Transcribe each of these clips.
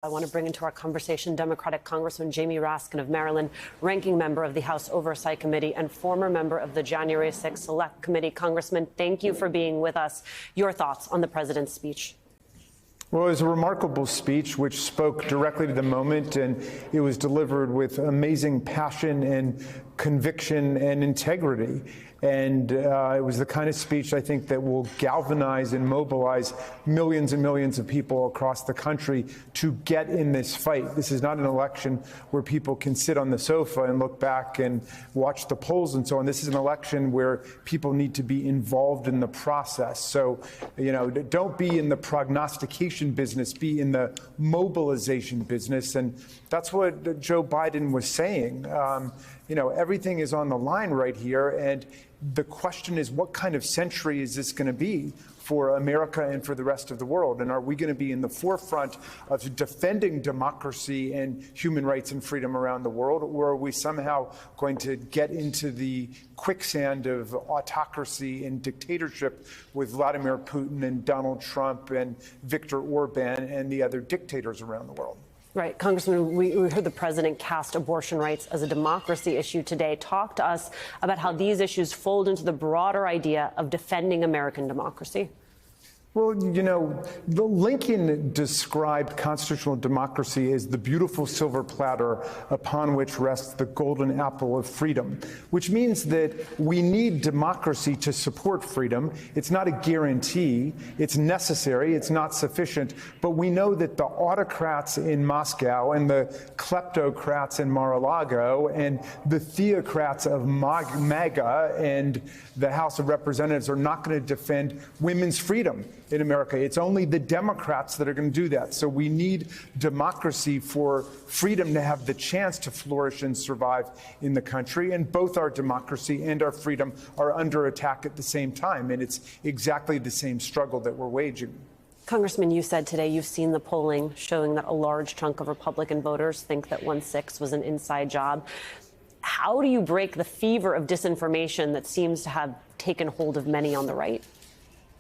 I want to bring into our conversation Democratic Congressman Jamie Raskin of Maryland, ranking member of the House Oversight Committee and former member of the January 6th Select Committee. Congressman, thank you for being with us. Your thoughts on the president's speech? Well, it was a remarkable speech which spoke directly to the moment, and it was delivered with amazing passion and conviction and integrity. And it was the kind of speech, I think, that will galvanize and mobilize millions and millions of people across the country to get in this fight. This is not an election where people can sit on the sofa and look back and watch the polls and so on. This is an election where people need to be involved in the process. So, don't be in the prognostication business, be in the mobilization business. And that's what Joe Biden was saying. Everything is on the line right here. And the question is, what kind of century is this going to be for America and for the rest of the world? And are we going to be in the forefront of defending democracy and human rights and freedom around the world? Or are we somehow going to get into the quicksand of autocracy and dictatorship with Vladimir Putin and Donald Trump and Viktor Orban and the other dictators around the world? Right. Congressman, we heard the president cast abortion rights as a democracy issue today. Talk to us about how these issues fold into the broader idea of defending American democracy. Well, Lincoln described constitutional democracy as the beautiful silver platter upon which rests the golden apple of freedom, which means that we need democracy to support freedom. It's not a guarantee. It's necessary. It's not sufficient. But we know that the autocrats in Moscow and the kleptocrats in Mar-a-Lago and the theocrats of MAGA and the House of Representatives are not going to defend women's freedom in America. It's only the Democrats that are going to do that. So we need democracy for freedom to have the chance to flourish and survive in the country. And both our democracy and our freedom are under attack at the same time. And it's exactly the same struggle that we're waging. Congressman, you said today you've seen the polling showing that a large chunk of Republican voters think that 1-6 was an inside job. How do you break the fever of disinformation that seems to have taken hold of many on the right?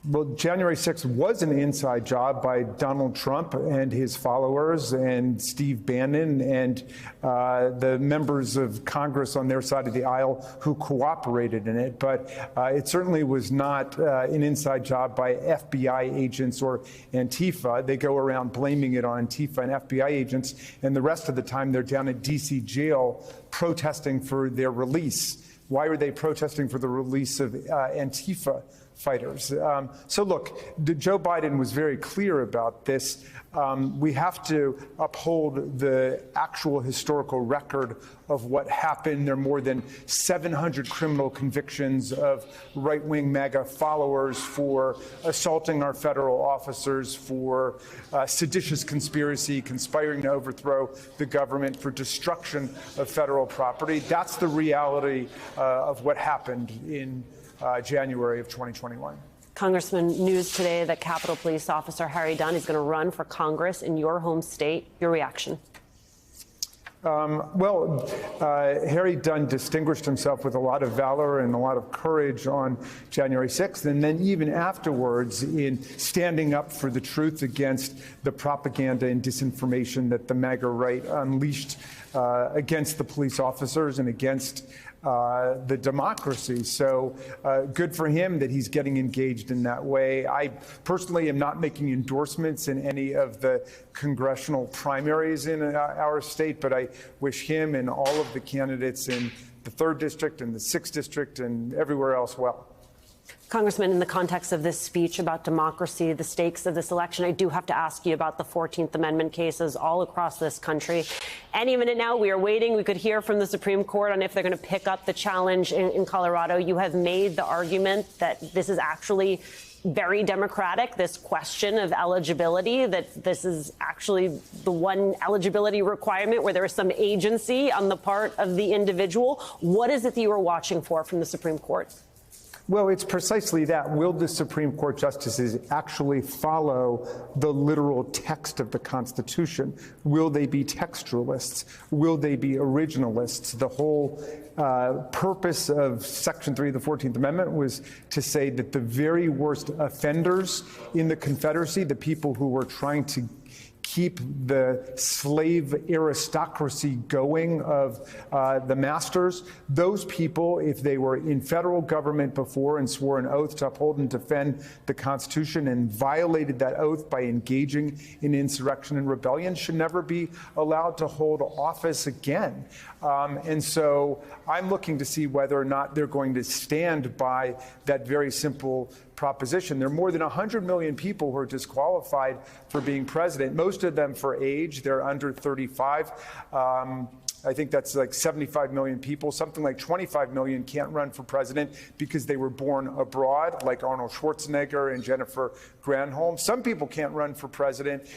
Well, January 6th was an inside job by Donald Trump and his followers and Steve Bannon and the members of Congress on their side of the aisle who cooperated in it. But it certainly was not an inside job by FBI agents or Antifa. They go around blaming it on Antifa and FBI agents, and the rest of the time they're down at D.C. jail protesting for their release. Why are they protesting for the release of Antifa fighters? So look, Joe Biden was very clear about this. We have to uphold the actual historical record of what happened. There are more than 700 criminal convictions of right-wing MAGA followers for assaulting our federal officers, for seditious conspiracy, conspiring to overthrow the government, for destruction of federal property. That's the reality of what happened in January of 2021. Congressman, news today that Capitol Police Officer Harry Dunn is going to run for Congress in your home state. Your reaction? Harry Dunn distinguished himself with a lot of valor and a lot of courage on January 6th, and then even afterwards in standing up for the truth against the propaganda and disinformation that the MAGA right unleashed against the police officers and against the democracy. So good for him that he's getting engaged in that way. I personally am not making endorsements in any of the congressional primaries in our state, but I wish him and all of the candidates in the 3rd District and the 6th District and everywhere else well. Congressman, in the context of this speech about democracy, the stakes of this election, I do have to ask you about the 14th Amendment cases all across this country. Any minute now, we are waiting. We could hear from the Supreme Court on if they're going to pick up the challenge in Colorado. You have made the argument that this is actually very democratic, this question of eligibility, that this is actually the one eligibility requirement where there is some agency on the part of the individual. What is it that you are watching for from the Supreme Court? Well, it's precisely that. Will the Supreme Court justices actually follow the literal text of the Constitution? Will they be textualists? Will they be originalists? The whole purpose of Section 3 of the 14th Amendment was to say that the very worst offenders in the Confederacy, the people who were trying to keep the slave aristocracy going of the masters. Those people, if they were in federal government before and swore an oath to uphold and defend the Constitution and violated that oath by engaging in insurrection and rebellion, should never be allowed to hold office again. And so I'm looking to see whether or not they're going to stand by that very simple proposition. There are more than 100 million people who are disqualified for being president, most of them for age. They're under 35. I think that's like 75 million people. Something like 25 million can't run for president because they were born abroad, like Arnold Schwarzenegger and Jennifer Granholm. Some people can't run for president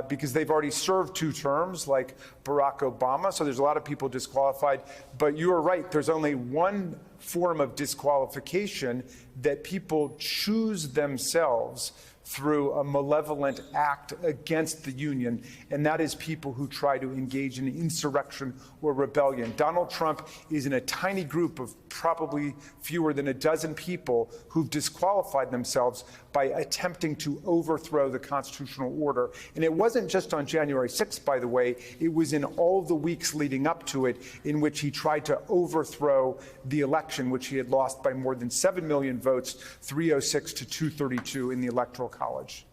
because they've already served 2 terms, like Barack Obama. So there's a lot of people disqualified. But you are right. There's only one form of disqualification that people choose themselves through a malevolent act against the Union, and that is people who try to engage in insurrection or rebellion. Donald Trump is in a tiny group of probably fewer than a dozen people who've disqualified themselves by attempting to overthrow the constitutional order. And it wasn't just on January 6th, by the way, it was in all the weeks leading up to it in which he tried to overthrow the election, which he had lost by more than 7 million votes, 306 to 232 in the Electoral College.